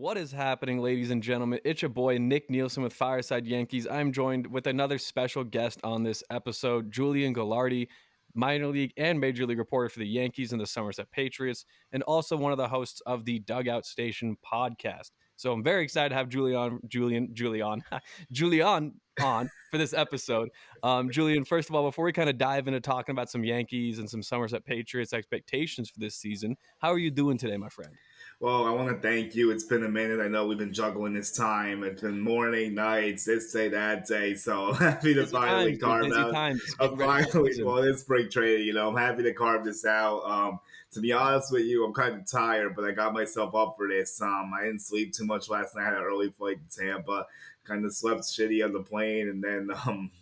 What is happening, ladies and gentlemen? It's your boy Nick Nielsen with Fireside Yankees. I'm joined with another special guest on this episode, Julian Guilarte, minor league and major league reporter for the Yankees and the Somerset Patriots, and also one of the hosts of the Dugout Station podcast. So I'm very excited to have Julian on for this episode. Julian, first of all, before we kind of dive into talking about some Yankees and some Somerset Patriots expectations for this season, how are you doing today, my friend? Well, I want to thank you. It's been a minute. I know we've been juggling this time. It's been morning, nights, this day, that day. So happy to Busy finally times, dude. carve Busy out times. Just a getting ready for the finally, season. well, it's spring training. I'm happy to carve this out. To be honest with you, I'm kind of tired, but I got myself up for this. I didn't sleep too much last night. I had an early flight to Tampa. Kind of slept shitty on the plane, and then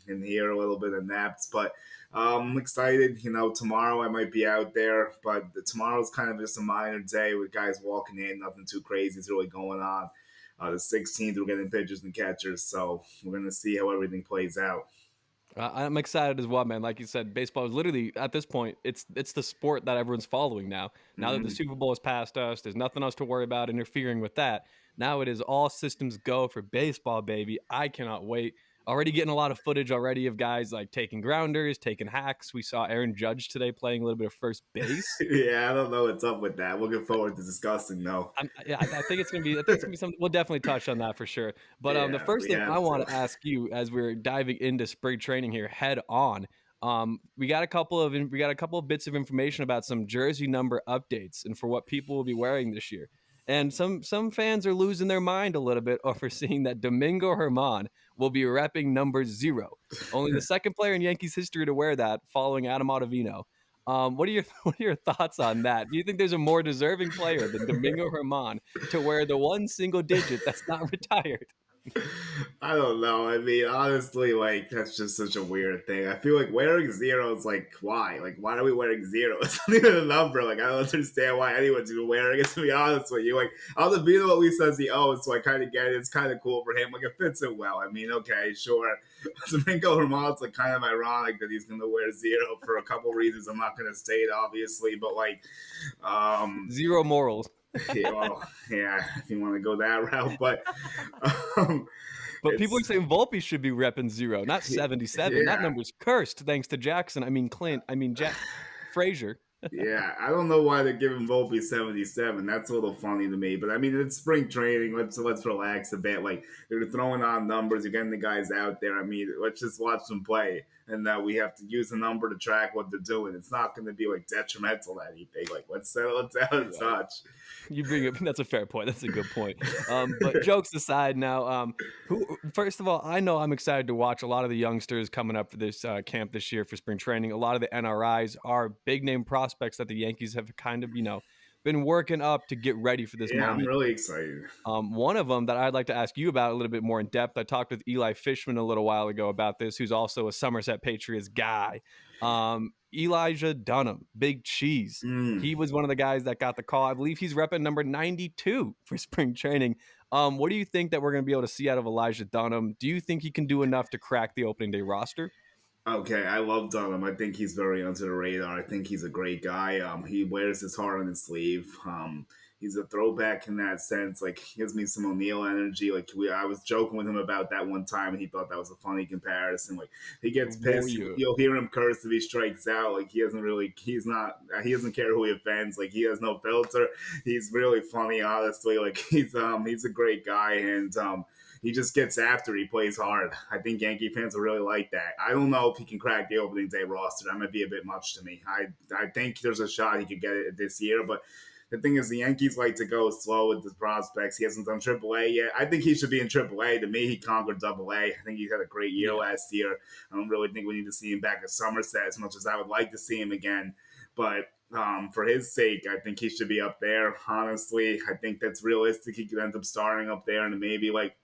in here a little bit of naps. But I'm excited. Tomorrow I might be out there, but tomorrow's kind of just a minor day with guys walking in. Nothing too crazy is really going on. The 16th, we're getting pitchers and catchers, so we're going to see how everything plays out. I'm excited as well, man. Like you said, baseball is literally at this point. It's the sport that everyone's following now. Now that the Mhm. Super Bowl is past us, there's nothing else to worry about interfering with that. Now it is all systems go for baseball, baby. I cannot wait. Already getting a lot of footage already of guys like taking grounders, taking hacks. We saw Aaron Judge today playing a little bit of first base. Yeah, I don't know what's up with that. Looking forward to discussing though. Yeah, I think it's gonna be. I think it's gonna be something. We'll definitely touch on that for sure. But the Yeah, first we thing I have want to. to ask you, as we're diving into spring training here, head on, we got a couple of bits of information about some jersey number updates and for what people will be wearing this year. And some fans are losing their mind a little bit over seeing that Domingo Herman will be repping number 0, only the second player in Yankees history to wear that, following Adam Ottavino. What are your what are your thoughts on that? Do you think there's a more deserving player than Domingo Herman to wear the one single digit that's not retired? I don't know. I mean, honestly, like that's just such a weird thing. I feel like wearing zero is like why? Like why are we wearing zero? It's not even a number. Like I don't understand why anyone's even wearing it. To be honest with you, like Aldovino at least says he owns, so I kind of get it. It's kind of cool for him. Like it fits it well. I mean, okay, sure. Domingo Herman's like kind of ironic that he's going to wear zero for a couple reasons. I'm not going to state obviously, but like, um, Zero morals. yeah, well, yeah, if you want to go that route, but um, But people are it's saying Volpe should be repping 0, not 77. That yeah. number's cursed thanks to Jackson. I mean Clint. I mean Frazier. Yeah, I don't know why they're giving Volpe 77. That's a little funny to me. But I mean, it's spring training. Let's relax a bit. Like they're throwing on numbers. You're getting the guys out there. I mean, let's just watch them play. And we have to use a number to track what they're doing. It's not going to be like detrimental to anything. Like let's settle it down a Right. touch. You bring up that's a fair point. That's a good point. But jokes aside, now, who? First of all, I know I'm excited to watch a lot of the youngsters coming up for this camp this year for spring training. A lot of the NRIs are big name prospects that the Yankees have kind of been working up to get ready for this Yeah, I'm moment. really excited. One of them that I'd like to ask you about a little bit more in depth. I talked with Eli Fishman a little while ago about this, who's also a Somerset Patriots guy. Elijah Dunham, Big Cheese. Mm. He was one of the guys that got the call. I believe he's repping number 92 for spring training. What do you think that we're going to be able to see out of Elijah Dunham? Do you think he can do enough to crack the opening day roster? Okay, I love Dunham. I think he's very under the radar. I think he's a great guy. He wears his heart on his sleeve. He's a throwback in that sense. Like, he gives me some O'Neal energy. I was joking with him about that one time, and he thought that was a funny comparison. Like, he gets pissed. Warrior. You'll hear him curse if he strikes out. Like, he doesn't care who he offends. Like, he has no filter. He's really funny, honestly. Like, he's a great guy, and he just gets after. He plays hard. I think Yankee fans will really like that. I don't know if he can crack the opening day roster. That might be a bit much to me. I think there's a shot he could get it this year, but the thing is, the Yankees like to go slow with the prospects. He hasn't done AAA yet. I think he should be in AAA. To me, he conquered AA. I think he had a great year Yeah. last year. I don't really think we need to see him back at Somerset as much as I would like to see him again. But for his sake, I think he should be up there. Honestly, I think that's realistic. He could end up starting up there and maybe like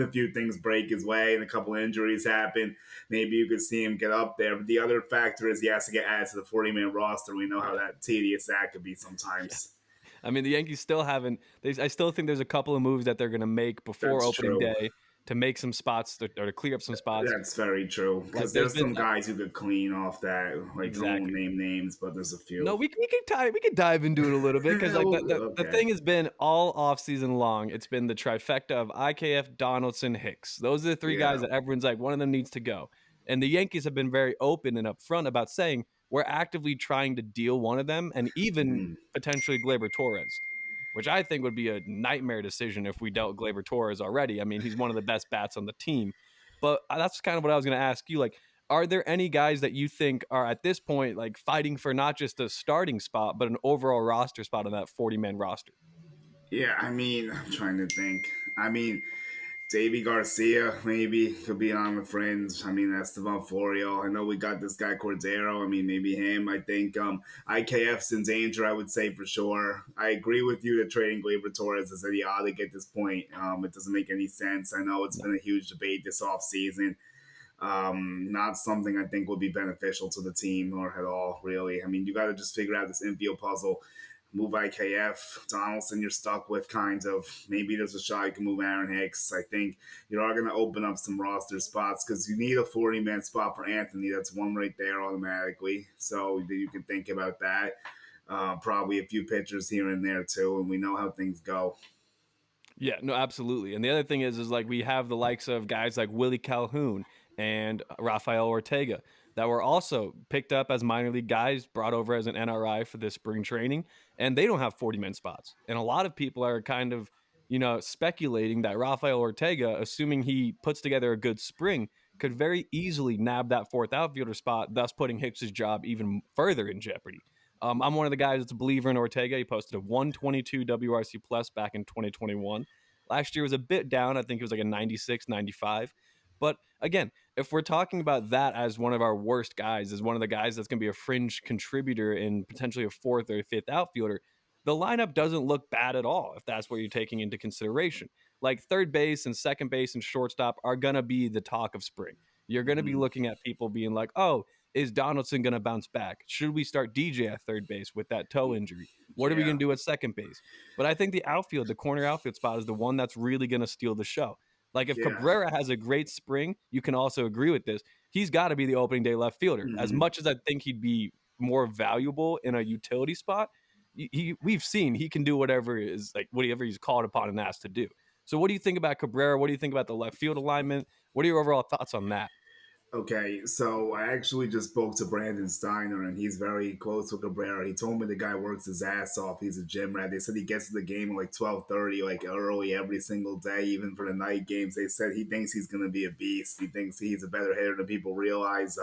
a few things break his way and a couple injuries happen, maybe you could see him get up there. But the other factor is he has to get added to the 40-man roster. We know how Yeah. that tedious that could be Yeah. sometimes. I mean, the Yankees still haven't. I still think there's a couple of moves that they're going to make before That's opening true. day to make some spots or to clear up some spots. That's very true Like because there's there's been some guys who could clean off that. Like I won't exactly. name names, but there's a No, few. we can dive into it a little bit because like the Okay. thing has been all off season long. It's been the trifecta of IKF, Donaldson, Hicks. Those are the three guys Yeah. that everyone's like one of them needs to go. And the Yankees have been very open and upfront about saying we're actively trying to deal one of them and even Mhm. potentially Gleyber Torres, which I think would be a nightmare decision if we dealt Gleyber Torres already. I mean, he's one of the best bats on the team. But that's kind of what I was going to ask you. Like, are there any guys that you think are at this point like fighting for not just a starting spot, but an overall roster spot on that 40-man roster? Yeah, I mean, I'm trying to think. I mean, Davy Garcia maybe could be on the fringe. I mean, Esteban Florio. I know we got this guy Cordero. I mean, maybe him. I think IKF's in danger. I would say for sure. I agree with you that trading Gleyber Torres is idiotic at this point. It doesn't make any sense. I know it's No. been a huge debate this offseason. Not something I think would be beneficial to the team or at all, really. I mean, you got to just figure out this infield puzzle. Move IKF, Donaldson, you're stuck with kind of. Maybe there's a shot you can move Aaron Hicks. I think you are going to open up some roster spots because you need a 40-man spot for Anthony. That's one right there automatically. So you can think about that. Probably a few pitchers here and there too, and we know how things go. Yeah, no, absolutely. And the other thing is like we have the likes of guys like Willie Calhoun and Rafael Ortega that were also picked up as minor league guys, brought over as an NRI for this spring training, and they don't have 40-man spots. And a lot of people are kind of, speculating that Rafael Ortega, assuming he puts together a good spring, could very easily nab that fourth outfielder spot, thus putting Hicks's job even further in jeopardy. I'm one of the guys that's a believer in Ortega. He posted a 122 WRC plus back in 2021. Last year was a bit down. I think it was like a 96, 95. But again, if we're talking about that as one of our worst guys, as one of the guys that's going to be a fringe contributor in potentially a fourth or fifth outfielder, the lineup doesn't look bad at all if that's what you're taking into consideration. Like third base and second base and shortstop are going to be the talk of spring. You're going to be Mhm. looking at people being like, oh, is Donaldson going to bounce back? Should we start DJ at third base with that toe injury? What are we Yeah. going to do at second base? But I think the outfield, the corner outfield spot, is the one that's really going to steal the show. Like if Yeah. Cabrera has a great spring, you can also agree with this. He's got to be the opening day left fielder. As Mhm. much as I think he'd be more valuable in a utility spot, we've seen he can do whatever is like whatever he's called upon and asked to do. So what do you think about Cabrera? What do you think about the left field alignment? What are your overall thoughts on that? Okay, so I actually just spoke to Brandon Steiner, and he's very close with Cabrera. He told me the guy works his ass off. He's a gym rat. They said he gets to the game at like 12:30, like early every single day, even for the night games. They said he thinks he's going to be a beast. He thinks he's a better hitter than people realize.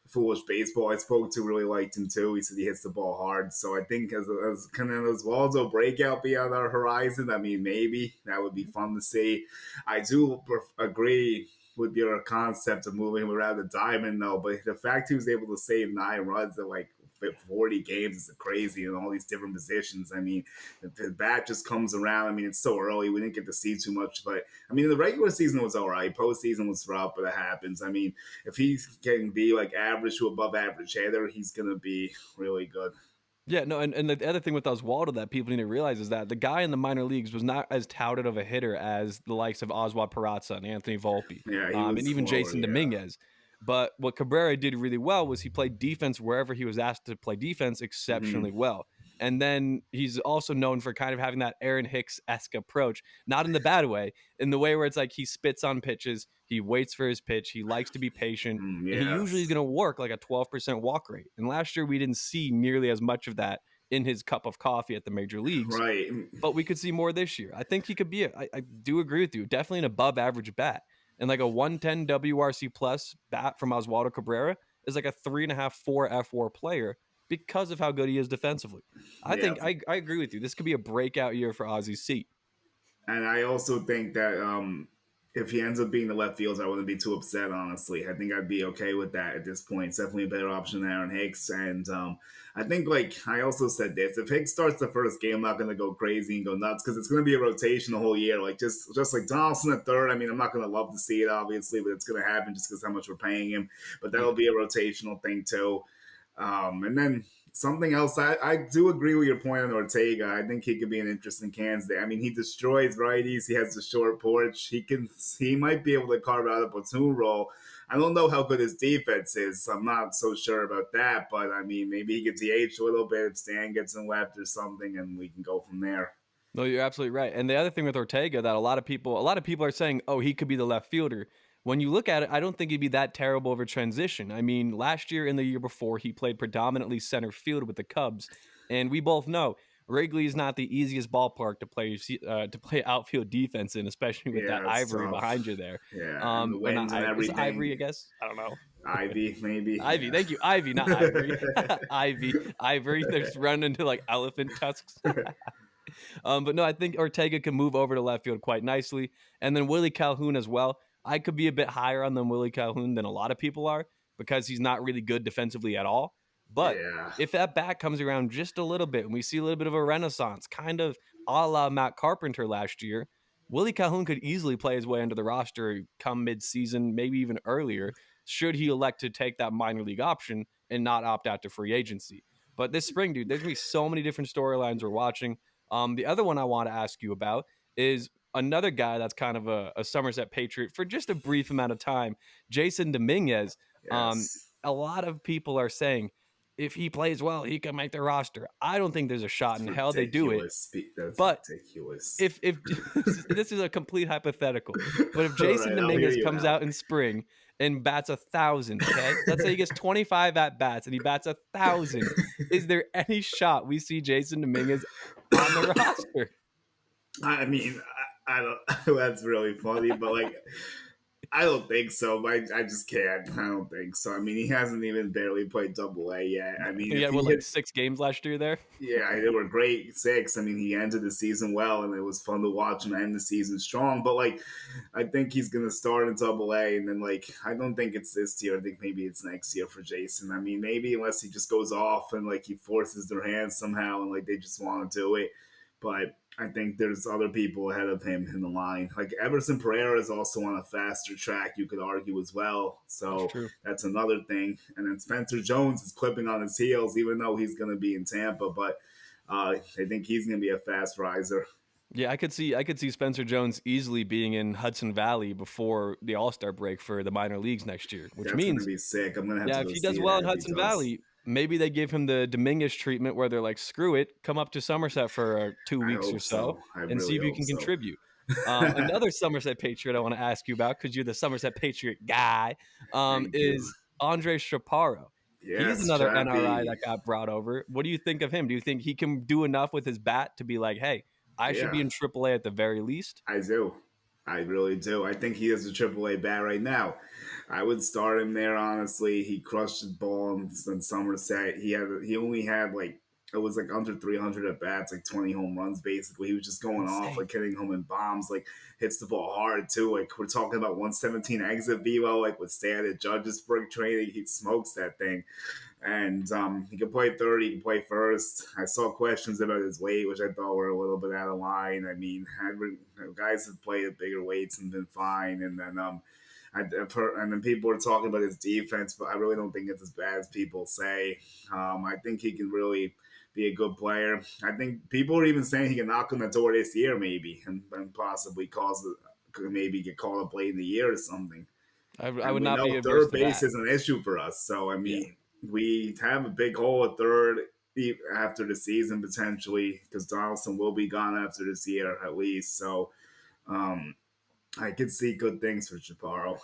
Foolish baseball I spoke to really liked him too. He said he hits the ball hard. So I think as kind of as Waldo breakout be on our horizon, I mean maybe that would be fun to see. I do agree with your concept of moving him around the diamond though, but the fact he was able to save 9 runs in like 40 games is crazy in all these different positions. I mean, the bat just comes around. I mean, it's so early. We didn't get to see too much, but I mean, the regular season was all right. Postseason was rough, but it happens. I mean, if he can be like average to above average hitter, he's going to be really good. Yeah, no, and the other thing with Oswaldo that people need to realize is that the guy in the minor leagues was not as touted of a hitter as the likes of Oswald Peraza and Anthony Volpe, Yeah, he and was even slower. Jason Yeah. Dominguez. But what Cabrera did really well was he played defense wherever he was asked to play defense exceptionally Hmm. well. And then he's also known for kind of having that Aaron Hicks-esque approach, not in the bad way, in the way where it's like he spits on pitches, he waits for his pitch, he likes to be patient, and he usually is Yes. going to work like a 12% walk rate. And last year we didn't see nearly as much of that in his cup of coffee at the major leagues, Right. but we could see more this year. I think he could be, I do agree with you, definitely an above average bat. And like a 110 WRC plus bat from Oswaldo Cabrera is like a 3.5, 4 F4 player because of how good he is defensively. I Yeah. think I agree with you. This could be a breakout year for Ozzy's seat. And I also think that if he ends up being the left fields, I wouldn't be too upset, honestly. I think I'd be okay with that at this point. It's definitely a better option than Aaron Hicks. And I think, like, I also said this if Hicks starts the first game, I'm not going to go crazy and go nuts because it's going to be a rotation the whole year. Like, just like Donaldson at third. I mean, I'm not going to love to see it, obviously, but it's going to happen just because how much we're paying him. But that'll Yeah. be a rotational thing, too. And then something else, I do agree with your point on Ortega. I think he could be an interesting candidate. I mean, he destroys righties. He has the short porch. He might be able to carve out a platoon role. I don't know how good his defense is. I'm not so sure about that. But I mean, maybe he gets DH a little bit if Stan gets him left or something, and we can go from there. No, you're absolutely right. And the other thing with Ortega that a lot of people are saying, oh, he could be the left fielder. When you look at it, I don't think he'd be that terrible of a transition. I mean, last year and the year before, he played predominantly center field with the Cubs, and we both know Wrigley is not the easiest ballpark to play outfield defense in, especially with that Yeah, it's Ivory tough. behind you there. Yeah, and the Or not winds and Ivory? Is it Ivory? I everything. guess I don't know. Ivy, maybe. Ivy, Yeah. thank you, Ivy, not Ivory. Ivy, Ivory. They're just running into like elephant tusks. But no, I think Ortega can move over to left field quite nicely. And then Willie Calhoun as well. I could be a bit higher on than Willie Calhoun than a lot of people are because he's not really good defensively at all. But Yeah. if that bat comes around just a little bit and we see a little bit of a renaissance, kind of a la Matt Carpenter last year, Willie Calhoun could easily play his way into the roster come mid-season, maybe even earlier, should he elect to take that minor league option and not opt out to free agency. But this spring, dude, there's gonna be so many different storylines we're watching. The other one I want to ask you about is another guy that's kind of a Somerset Patriot for just a brief amount of time, Jason Dominguez. Um, Yes. a lot of people are saying if he plays well, he can make the roster. I don't think there's a shot It's in hell they do it. ridiculous. That's But ridiculous. if this is a complete hypothetical, but if All Jason right, I'll hear Dominguez you comes out. out in spring and bats 1,000, okay, let's say he gets 25 at bats and he bats 1,000, is there any shot we see Jason Dominguez on the roster? I mean, I don't. That's really funny, but like, I don't think so. I just can't. I don't think so. I mean, he hasn't even barely played Double A yet. I I mean, think he if had what he like hit, 6 games last year there. yeah, they were great six. I mean, he ended the season well, and it was fun to watch him end the season strong. But like, I think he's gonna start in Double A, and then like, I don't think it's this year. I think maybe it's next year for Jason. I mean, maybe unless he just goes off and like he forces their hands somehow, and like they just want to do it. But I think there's other people ahead of him in the line. Like Everson Pereira is also on a faster track, you could argue as well. That's So true. that's another thing. And then Spencer Jones is clipping on his heels, even though he's going to be in Tampa. But I think he's going to be a fast riser. Yeah, I could see Spencer Jones easily being in Hudson Valley before the All-Star break for the minor leagues next year, which That's going to means be sick. I'm going to have yeah, to if go he does see well in that if he Hudson does. Valley, maybe they give him the Dominguez treatment where they're like, "Screw it, come up to Somerset for 2 I weeks or hope so so. I and see really if you hope can so. contribute." Another Somerset Patriot I want to ask you about because you're the Somerset Patriot guy Thank you. is Andre Chaparro. He's Yes, another NRI Chappie. that got brought over. What do you think of him? Do you think he can do enough with his bat to be like, "Hey, I should Yeah. be in AAA at the very least"? I do. I really do. I think he is a AAA bat right now. I would start him there. Honestly, he crushed the ball in Somerset. He only had like it was like under 300 at bats, like 20 home runs basically. He was just going off, Insane. like hitting home in bombs, like hits the ball hard too. Like we're talking about 117 exit velo, like with Stan at Judges spring training. He smokes that thing. And he can play third, he can play first. I saw questions about his weight, which I thought were a little bit out of line. I mean, guys have played at bigger weights and been fine. And then I've heard, and then people are talking about his defense, but I really don't think it's as bad as people say. I think he can really be a good player. I think people are even saying he can knock on the door this year, maybe, and possibly could maybe get called up late in the year or something. I And would we not be know adverse third to base that. is an issue for us. So I Yeah. mean, we have a big hole at third after the season potentially because Donaldson will be gone after this year at least. So um, I could see good things for Chaparro.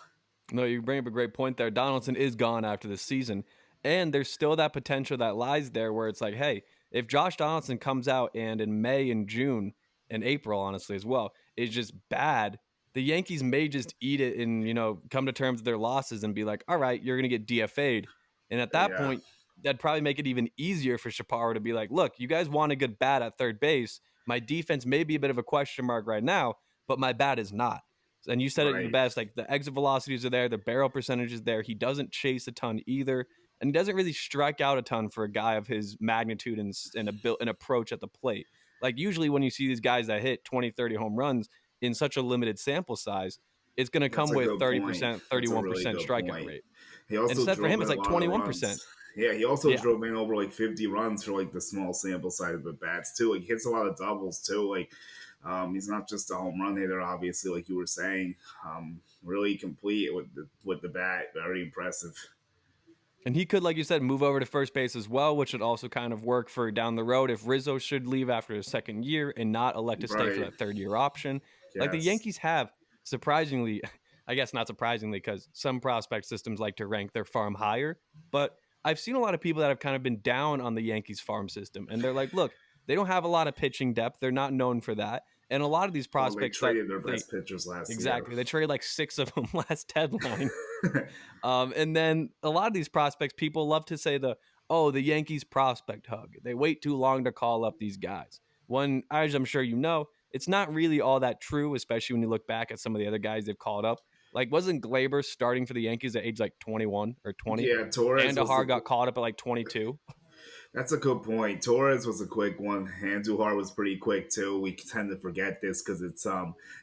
No, you bring up a great point there. Donaldson is gone after this season, and there's still that potential that lies there where it's like, hey, if Josh Donaldson comes out and in May and June and April, honestly, as well, is just bad, the Yankees may just eat it and, come to terms with their losses and be like, all right, you're going to get DFA'd. And at that Yeah, point, that'd probably make it even easier for Chaparro to be like, look, you guys want a good bat at third base. My defense may be a bit of a question mark right now, but my bat is not. And you said it the right. best. Like the exit velocities are there, the barrel percentage is there. He doesn't chase a ton either, and he doesn't really strike out a ton for a guy of his magnitude and a built and approach at the plate. Like usually when you see these guys that hit 20, 30 home runs in such a limited sample size, it's going to That's come a with good point. 30%, That's a really 31% good strikeout point. rate. He also Instead for drove him, in it's a like lot of 21%. runs. Yeah, he also Yeah. drove in over like 50 runs for like the small sample size of the bats too. Like he hits a lot of doubles too. Like he's not just a home run hitter, obviously, like you were saying. Really complete with the bat. Very impressive. And he could, like you said, move over to first base as well, which would also kind of work for down the road if Rizzo should leave after his second year and not elect to stay for Right. that third year option. Like the Yes. Yankees have, surprisingly, I guess not surprisingly, because some prospect systems like to rank their farm higher. But I've seen a lot of people that have kind of been down on the Yankees farm system. And they're like, look, they don't have a lot of pitching depth. They're not known for that. And a lot of these Well, they prospects that traded their they best pitchers last year. exactly, they traded like 6 of them last deadline. And then a lot of these prospects, people love to say the Yankees prospect hug. They wait too long to call up these guys. When, as I'm sure you know, it's not really all that true, especially when you look back at some of the other guys they've called up. Like, wasn't Glaber starting for the Yankees at age like 21 or 20? Yeah, Torres was Kandahar the got called up at like 22. That's a good point. Torres was a quick one. Andujar was pretty quick too. We tend to forget this because it's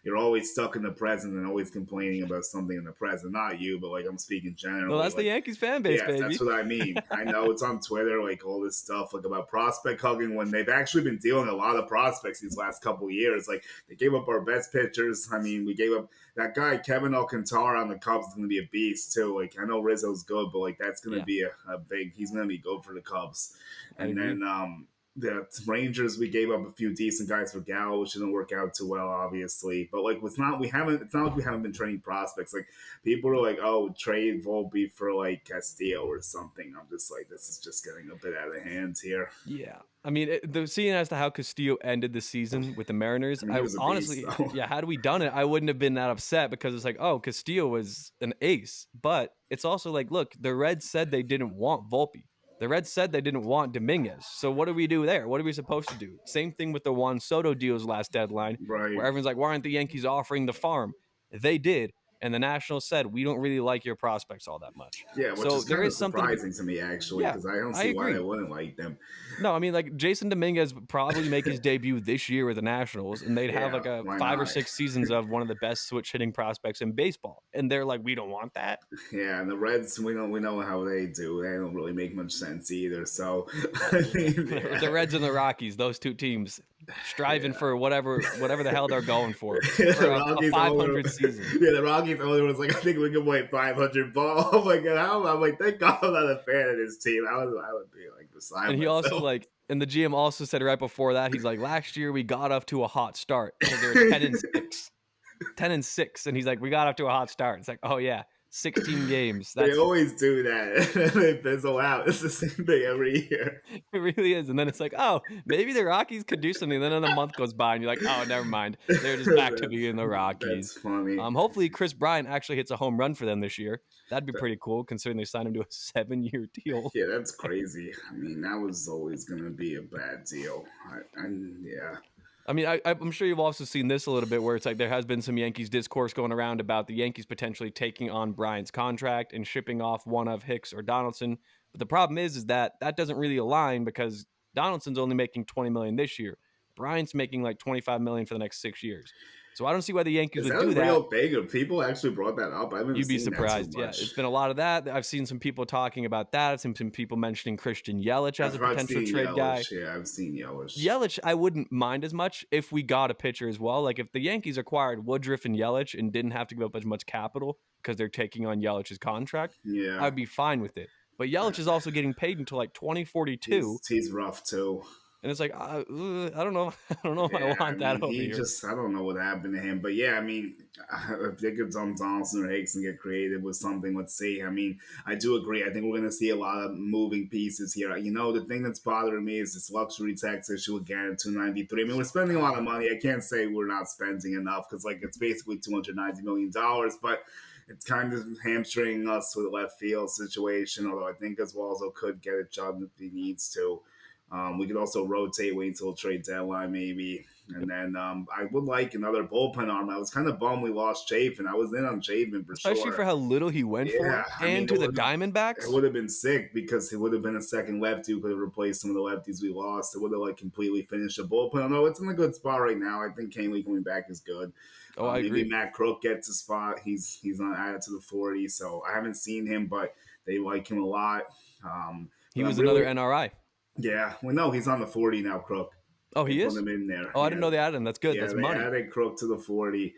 you're always stuck in the present and always complaining about something in the present. Not you, but like I'm speaking No, generally. that's the Like Yankees fan base, yes, that's baby. what I mean. I know it's on Twitter, like all this stuff, like about prospect hugging when they've actually been dealing a lot of prospects these last couple of years. Like they gave up our best pitchers. I mean, we gave up that guy Kevin Alcantara on the Cubs is going to be a beast too. Like I know Rizzo's good, but like that's going to Yeah, be a big. He's going to be good for the Cubs. I And agree. then the Rangers, we gave up a few decent guys for Gallo, which didn't work out too well, obviously. But like, it's not like we haven't been trading prospects. Like people are like, oh, trade Volpe for like Castillo or something. I'm just like, this is just getting a bit out of hands here. Yeah. I mean, seeing as to how Castillo ended the season with the Mariners, I mean, he I was a beast, honestly, though. yeah, had we done it, I wouldn't have been that upset because it's like, oh, Castillo was an ace. But it's also like, look, the Reds said they didn't want Volpe. The Reds said they didn't want Dominguez. So what do we do there? What are we supposed to do? Same thing with the Juan Soto deals last deadline, Right. where everyone's like, why aren't the Yankees offering the farm? They did. And the Nationals said, we don't really like your prospects all that much. Yeah, which So is there kind of is something to be, surprising to me, actually, yeah, because I don't I see why they agree. wouldn't like them. No, I mean, like Jason Dominguez would probably make his debut this year with the Nationals, and they'd have Yeah, like a why 5 or 6 seasons not? of one of the best switch hitting prospects in baseball. And they're like, we don't want that. Yeah, and the Reds, we know how they do. They don't really make much sense either. So, Oh I yeah, mean, the yeah, Reds and the Rockies, those two teams, striving yeah. for whatever the hell they're going for the a Rockies owner, 500 season. yeah, the Rockies owner was like, I think we can win 500 ball. I'm like, how? I'm like, thank God I'm not a fan of this team. I would be like beside And he also myself. like, and the GM also said right before that, he's like, last year we got off to a hot start because they were 10-6. 10-6, and he's like, we got off to a hot start. It's like, oh yeah, 16 games. They That's always do that. They fizzle out. It's the same thing every year. it really is. And then it's like, oh, maybe the Rockies could do something. And then a month goes by, and you're like, oh, never mind. They're just back to being the That's Rockies. funny. Hopefully, Chris Bryant actually hits a home run for them this year. That'd be pretty cool, considering they signed him to a 7-year deal. Yeah, that's crazy. I mean, that was always going to be a bad deal. Yeah. I mean, I'm sure you've also seen this a little bit, where it's like there has been some Yankees discourse going around about the Yankees potentially taking on Bryant's contract and shipping off one of Hicks or Donaldson. But the problem is that that doesn't really align because Donaldson's only making 20 million this year. Bryant's making like 25 million for the next 6 years. So I don't see why the Yankees Is would that a do that. real thing? Have people actually brought that up? I haven't You'd be seen that too surprised. Yeah, much. it's been a lot of that. I've seen some people talking about that. I've seen some people mentioning Christian Yelich as a I've potential seen trade guy. Yelich. Yeah, I've seen Yelich. Yelich, I wouldn't mind as much if we got a pitcher as well. Like if the Yankees acquired Woodruff and Yelich and didn't have to give up as much capital because they're taking on Yelich's contract, Yeah. I'd be fine with it. But Yelich is also getting paid until like 2042, He's rough too. and it's like I don't know, I don't know if I Yeah, I want mean, that over here. I don't know what happened to him. But yeah, I mean, if they could dump Donaldson or Hicks and get creative with something, let's see. I mean, I do agree. I think we're going to see a lot of moving pieces here. You know, the thing that's bothering me is this luxury tax issue again at 293. I mean, we're spending a lot of money. I can't say we're not spending enough because, like, it's basically $290 million, but it's kind of hamstringing us with a left field situation, although I think Oswaldo could get it done if he needs to. We could also rotate, wait until trade deadline, maybe. And Yep. then I would like another bullpen arm. I was kind of bummed we lost Chafin. I was in on Chafin for Especially sure. for how little he went Yeah, for, I mean, and to the it Diamondbacks. would have been sick because it would have been a second lefty who could have replaced some of the lefties we lost. It would have like completely finished the bullpen. Although it's in a good spot right now. I think Kane Lee coming back is good. Oh, I Maybe agree. Matt Crook gets a spot. He's not added to the 40, so I haven't seen him, but they like him a lot. He But I'm was another really, NRI. yeah. Well, no, he's on the 40 now, Crook. Oh, They he put is? him in there. Oh, I didn't Yeah, know they added him. That's good. yeah, That's they money. added Crook to the 40.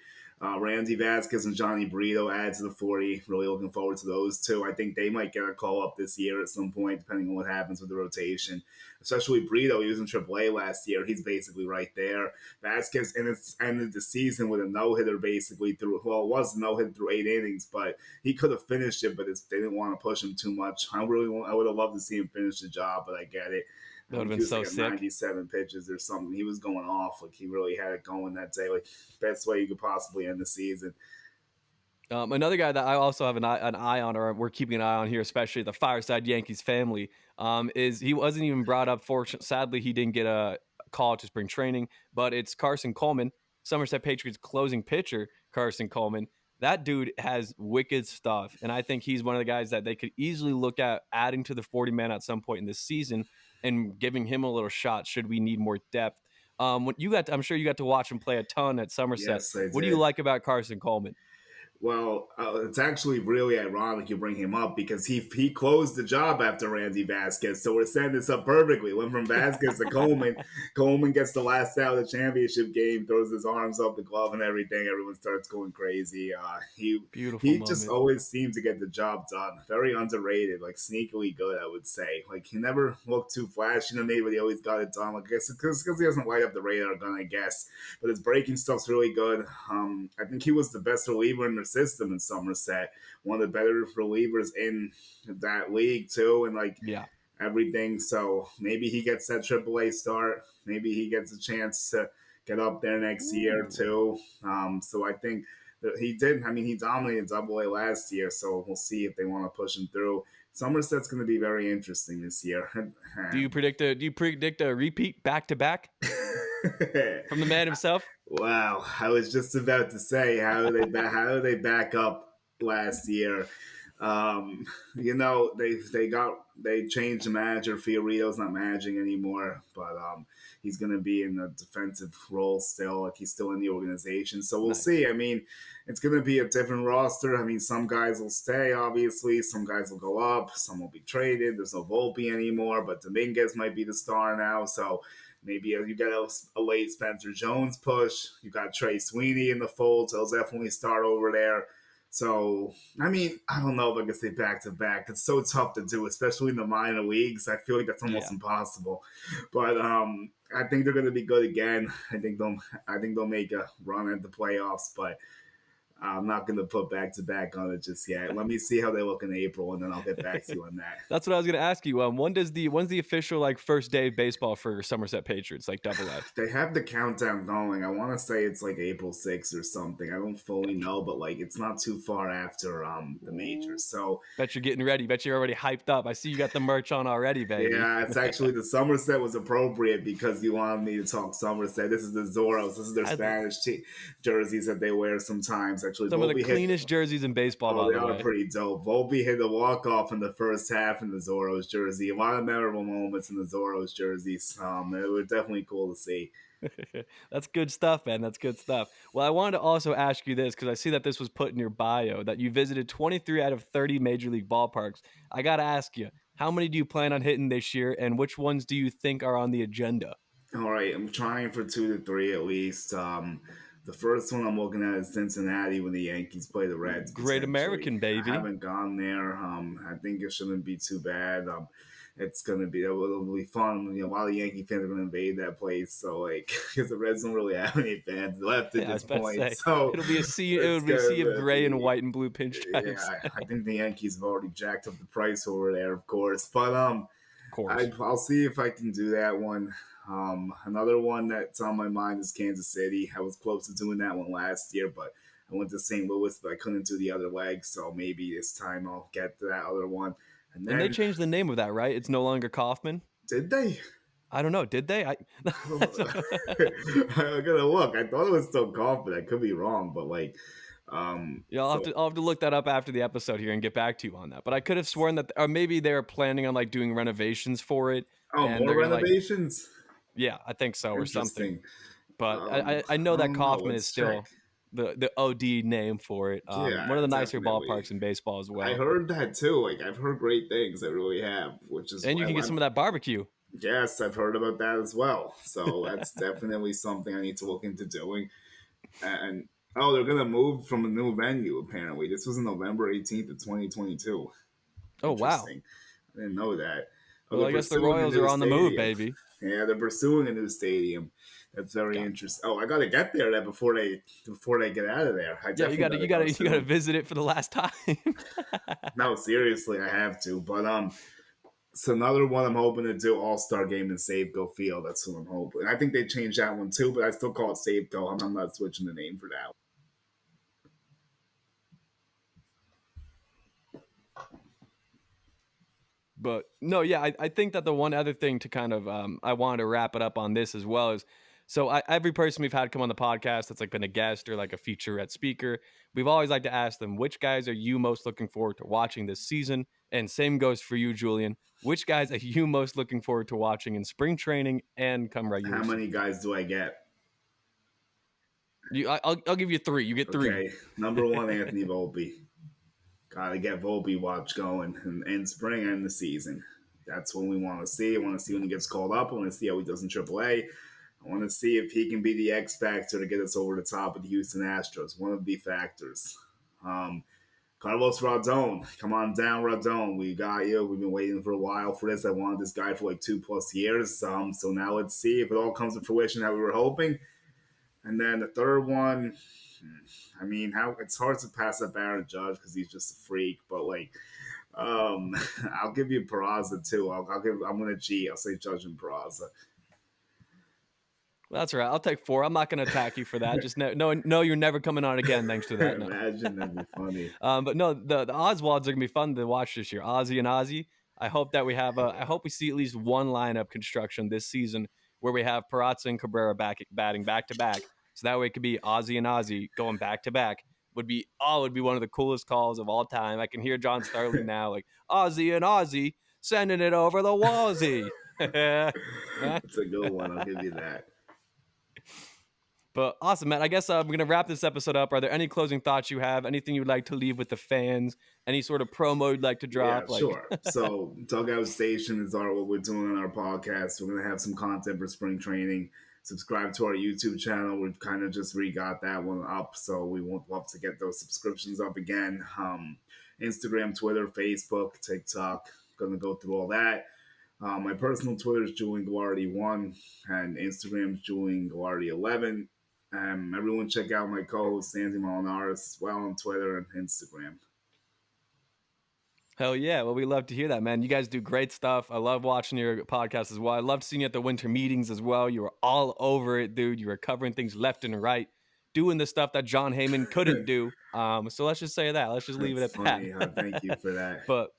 Randy Vasquez and Johnny Brito add to the 40. Really looking forward to those two. I think they might get a call up this year at some point, depending on what happens with the rotation. Especially Brito, he was in AAA last year. He's basically right there. Vasquez ended the season with a no hitter basically through. Well, it was a no hitter through 8 innings, but he could have finished it, but they didn't want to push him too much. I would have loved to see him finish the job, but I get it. That I would have think been he was so like at sick. 97 pitches or something. He was going off. Like he really had it going that day. Like best way you could possibly end the season. Another guy that I also have an eye on, or we're keeping an eye on here, especially the Fireside Yankees family, is he wasn't even brought up. Fortunately, sadly, he didn't get a call to spring training, but it's Carson Coleman, Somerset Patriots closing pitcher. Carson Coleman, that dude has wicked stuff, and I think he's one of the guys that they could easily look at adding to the 40 man at some point in this season and giving him a little shot should we need more depth. When I'm sure you got to watch him play a ton at Somerset. Yes, I What do you did. like about Carson Coleman? Well, it's actually really ironic you bring him up because he closed the job after Randy Vasquez. So we're setting this up perfectly. Went from Vasquez to Coleman. Coleman gets the last out of the championship game, throws his arms up, the glove and everything. Everyone starts going crazy. Beautiful He just moment. always seemed to get the job done. Very underrated, like sneakily good, I would say. Like he never looked too flashy to me, but he always got it done. Like I guess because he doesn't light up the radar gun, I guess. But his breaking stuff's really good. I think he was the best reliever in the system in Somerset. One of the better relievers in that league too, and like Yeah. everything. So maybe he gets that AAA start. Maybe he gets a chance to get up there next year Ooh. too. So I think that he did. I mean, he dominated Double A last year, so we'll see if they want to push him through. Somerset's going to be very interesting this year. Do you predict a repeat back to back from the man himself? Wow, I was just about to say how do they back up last year? Um, they changed the manager. Fiorito's not managing anymore, but he's going to be in a defensive role still. Like he's still in the organization, so we'll Nice. see. I mean, it's going to be a different roster. I mean, some guys will stay, obviously. Some guys will go up. Some will be traded. There's no Volpe anymore, but Dominguez might be the star now. So maybe you got a late Spencer Jones push. You got Trey Sweeney in the fold, so he'll definitely start over there. So, I mean, I don't know if I can say back to back. It's so tough to do, especially in the minor leagues. I feel like that's almost Yeah. impossible. But I think they're going to be good again. I think they'll make a run at the playoffs. But I'm not going to put back to back on it just yet. Let me see how they look in April, and then I'll get back to you on that. That's what I was gonna ask you. When's the official like first day of baseball for Somerset Patriots, like Double A? They have the countdown going. I want to say it's like April 6th or something. I don't fully Gotcha. know, but like it's not too far after the majors. Ooh. So Bet you're getting ready. Bet you're already hyped up. I see you got the merch on already, baby. yeah, it's actually the Somerset was appropriate because you wanted me to talk Somerset. This is the Zoros. This is their I, jerseys that they wear sometimes. Actually, some of the Volpe hit. cleanest jerseys in baseball, Oh, by they the are way. pretty dope. Volpe hit a walk off in the first half in the Zoros jersey. A lot of memorable moments in the Zoros jerseys. It was definitely cool to see. That's good stuff, man. That's good stuff. Well, I wanted to also ask you this because I see that this was put in your bio that you visited 23 out of 30 major league ballparks. I got to ask you, how many do you plan on hitting this year, and which ones do you think are on the agenda? All right, I'm trying for 2 to 3 at least. The first one I'm looking at is Cincinnati when the Yankees play the Reds Great potentially. American, I baby. haven't gone there. I think it shouldn't be too bad. It's gonna be it'll be fun. You know, a lot of Yankee fans are gonna invade that place. So like, because the Reds don't really have any fans left at Yeah, I this was about to point, say so it'll be a sea. It it's would be a sea of gonna gray and be. white and blue pinstripes. Yeah, I think the Yankees have already jacked up the price over there, of course. But Of course. I'll see if I can do that one. Another one that's on my mind is Kansas City. I was close to doing that one last year, but I went to St. Louis, but I couldn't do the other leg. So maybe this time I'll get to that other one. And And they then, changed the name of that, right? It's no longer Kaufman. did they? I don't know. Did they? I gotta look. I thought it was still confident. I could be wrong, but like, Yeah, so I'll have to look that up after the episode here and get back to you on that. But I could have sworn that, or maybe they're planning on like doing renovations for it, oh, and more they're gonna like, renovations. yeah, I think so or something. Interesting. But I I know that don't know. Kaufman is Let's check. still. the OD name for it. Yeah, One of the nicer definitely. ballparks in baseball as I well. heard that too. Like I've heard great things. I really have, which is And you why can get some of that barbecue. yes, I've heard about that as well. So that's definitely something I need to look into doing. And oh, they're gonna move from a new venue. Apparently, this was November 18th of 2022. Oh wow. Interesting. I didn't know that. Oh, Well, they're I guess the pursuing a Royals are new on the move, stadium. baby. Yeah, they're pursuing a new stadium. That's very Got interesting. Oh, I gotta get there then before they get out of there. I Yeah, you definitely gotta gotta you go gotta you gotta soon. visit it for the last time. No, seriously, I have to. But it's another one I'm hoping to do All Star Game in Safeco Field. That's what I'm hoping. I think they changed that one too, but I still call it Safeco. I'm not switching the name for that. But no, yeah, I think that the one other thing to kind of I wanted to wrap it up on this as well is every person we've had come on the podcast that's like been a guest or like a featurette speaker, we've always liked to ask them which guys are you most looking forward to watching this season, and same goes for you, Julian. Which guys are you most looking forward to watching in spring training and come regular How many season? guys do I get? I'll give you three. You get three. Okay, number one, Anthony Volpe. Gotta get Volpe watch going in spring and the season. That's when we want to see. I want to see when he gets called up. I want to see how he does in AAA. I want to see if he can be the X factor to get us over the top of the Houston Astros. One of the factors. Um, Carlos Rodon, come on down, Rodon. We got you. We've been waiting for a while for this. I wanted this guy for like 2+ years. So now let's see if it all comes to fruition how we were hoping. And then the third one, I mean, how it's hard to pass up Aaron Judge because he's just a freak. But like, um, I'll give you Peraza too. I'm gonna cheat. I'll say Judge and Peraza. That's right. I'll take four. I'm not going to attack you for that. Just no, you're never coming on again. Thanks to that. No. Imagine that'd be funny. But no, the Oswalds are gonna be fun to watch this year. Ozzy and Ozzy. I hope that we have. I hope we see at least one lineup construction this season where we have Perazza and Cabrera batting back to back. So that way it could be Ozzy and Ozzy going back to back. Would be one of the coolest calls of all time. I can hear John Starling now, like Ozzy and Ozzy sending it over the wallsy. It's a good one. I'll give you that. But awesome, Matt. I guess we're going to wrap this episode up. Are there any closing thoughts you have? Anything you'd like to leave with the fans? Any sort of promo you'd like to Yeah, drop? Like, sure. So Dugout Station is what we're doing on our podcast. We're gonna have some content for spring training. Subscribe to our YouTube channel. We've kind of just got that one up, so we would love to get those subscriptions up again. Instagram, Twitter, Facebook, TikTok. Gonna go through all that. My personal Twitter is Julian Guilarte1 and Instagram is Julian Guilarte11. Everyone check out my co-host Sandy Molinaris as well on Twitter and Instagram. hell yeah. Well, we love to hear that, man. You guys do great stuff. I love watching your podcast as well. I loved seeing you at the winter meetings as well. You were all over it, dude. You were covering things left and right, doing the stuff that John Heyman couldn't do. So let's just say that. Let's just leave it That's at that. funny. Thank you for that. But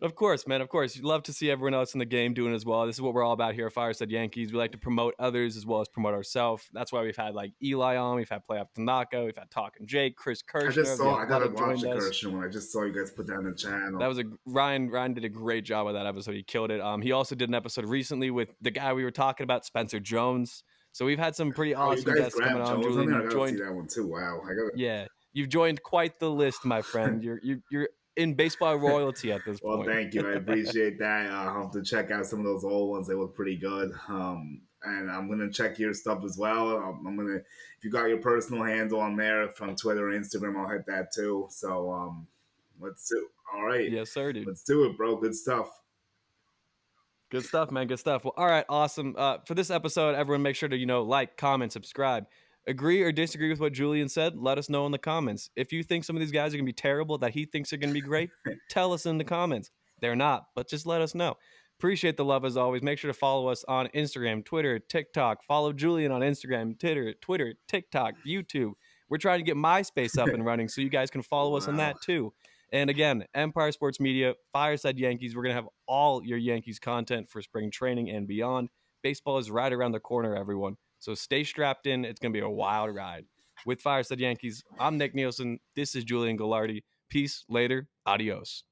of course, man. Of course. You'd love to see everyone else in the game doing as well. This is what we're all about here at Fireside Yankees. We like to promote others as well as promote ourselves. That's why we've had like Eli on, we've had Playoff Tanaka, we've had Talking Jake, Chris I just Kirshner, saw. I gotta Love watch joined the us. Gershon one. I just saw you guys put that on the That channel. was a Ryan did a great job of that episode. He killed it. He also did an episode recently with the guy we were talking about, Spencer Jones. So we've had some pretty Oh, you awesome guys guests coming grabbed on. Jones on Julian, there. I you've gotta see joined. that one too. Wow. I gotta. Yeah, you've joined quite the list, my friend. You're in baseball royalty at this Well, point. thank you. I appreciate that. I'll have to check out some of those old ones. They look pretty good. And I'm gonna check your stuff as well. I'm gonna, if you got your personal handle on there from Twitter and Instagram, I'll hit that too. So let's do. All right, Yes, sir, dude. let's do it, bro. Good stuff. Good stuff, man. Good stuff. Well, all right, awesome. For this episode, everyone make sure to, like, comment, subscribe. Agree or disagree with what Julian said? Let us know in the comments. If you think some of these guys are going to be terrible, that he thinks are going to be great, tell us in the comments. They're not, but just let us know. Appreciate the love as always. Make sure to follow us on Instagram, Twitter, TikTok. Follow Julian on Instagram, Twitter, TikTok, YouTube. We're trying to get MySpace up and running so you guys can follow us on Wow. that too. And again, Empire Sports Media, Fireside Yankees. We're going to have all your Yankees content for spring training and beyond. Baseball is right around the corner, everyone. So stay strapped in. It's going to be a wild ride. With Fireside Yankees, I'm Nick Nielsen. This is Julian Guilarte. Peace. Later. Adios.